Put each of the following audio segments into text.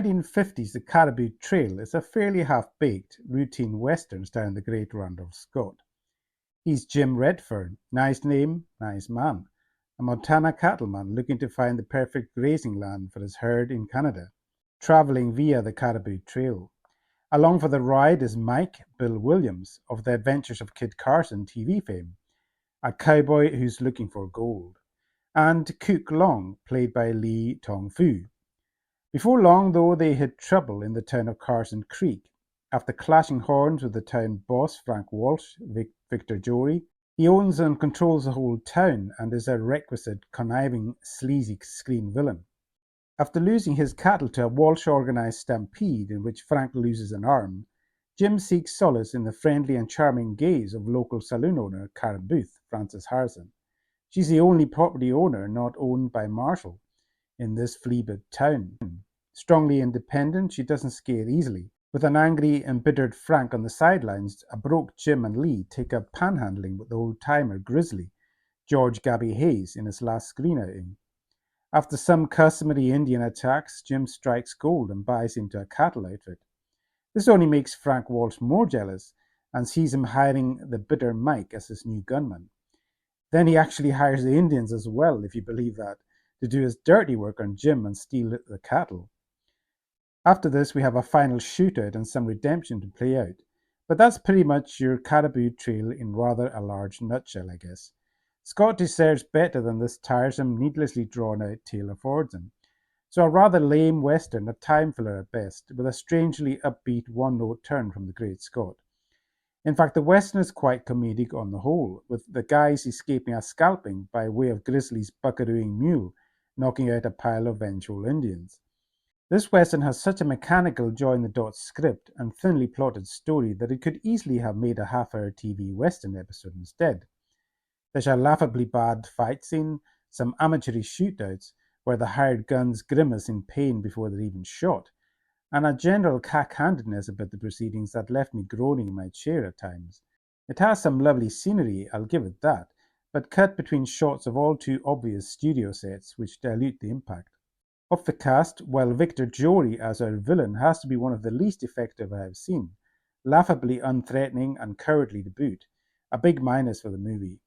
1950s, the Cariboo Trail is a fairly half-baked, routine western starring the great Randolph Scott. He's Jim Redfern, nice name, nice man, a Montana cattleman looking to find the perfect grazing land for his herd in Canada, traveling via the Cariboo Trail. Along for the ride is Mike Bill Williams of the Adventures of Kit Carson TV fame, a cowboy who's looking for gold, and Cook Long, played by Lee Tong-Foo. Before long, though, they hit trouble in the town of Carson Creek. After clashing horns with the town boss, Frank Walsh, Victor Jory, he owns and controls the whole town and is a requisite, conniving, sleazy screen villain. After losing his cattle to a Walsh-organized stampede in which Frank loses an arm, Jim seeks solace in the friendly and charming gaze of local saloon owner Cariboo, Frances Harrison. She's the only property owner not owned by Marshall in this flea-bit town. Strongly independent, she doesn't scare easily. With an angry, embittered Frank on the sidelines, a broke Jim and Lee take up panhandling with the old-timer Grizzly, George Gabby Hayes, in his last screen outing. After some customary Indian attacks, Jim strikes gold and buys into a cattle outfit. This only makes Frank Walsh more jealous and sees him hiring the bitter Mike as his new gunman. Then he actually hires the Indians as well, if you believe that, to do his dirty work on Jim and steal the cattle. After this, we have a final shootout and some redemption to play out. But that's pretty much your Cariboo Trail in rather a large nutshell, I guess. Scott deserves better than this tiresome, needlessly drawn-out tale affords him. So a rather lame western, a time filler at best, with a strangely upbeat one-note turn from the great Scott. In fact, the western is quite comedic on the whole, with the guys escaping a scalping by way of Grizzly's buckarooing mule, knocking out a pile of vengeful Indians. This western has such a mechanical join-the-dots script and thinly plotted story that it could easily have made a half-hour TV western episode instead. There's a laughably bad fight scene, some amateurish shootouts where the hired guns grimace in pain before they're even shot, and a general cack-handedness about the proceedings that left me groaning in my chair at times. It has some lovely scenery, I'll give it that, but cut between shots of all too obvious studio sets which dilute the impact. Of the cast, while Victor Jory as our villain has to be one of the least effective I have seen, laughably unthreatening and cowardly to boot, a big minus for the movie.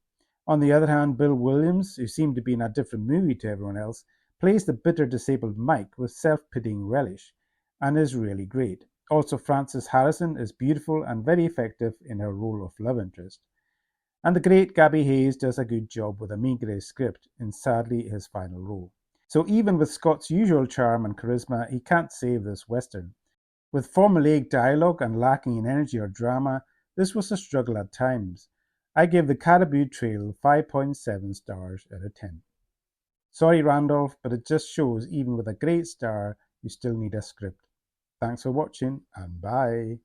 On the other hand, Bill Williams, who seemed to be in a different movie to everyone else, plays the bitter disabled Mike with self-pitying relish, and is really great. Also, Frances Harrison is beautiful and very effective in her role of love interest. And the great Gabby Hayes does a good job with a meagre script in sadly his final role. So even with Scott's usual charm and charisma, he can't save this western. With formulaic dialogue and lacking in energy or drama, this was a struggle at times. I give the Cariboo Trail 5.7 stars out of 10. Sorry, Randolph, but it just shows even with a great star, you still need a script. Thanks for watching, and bye.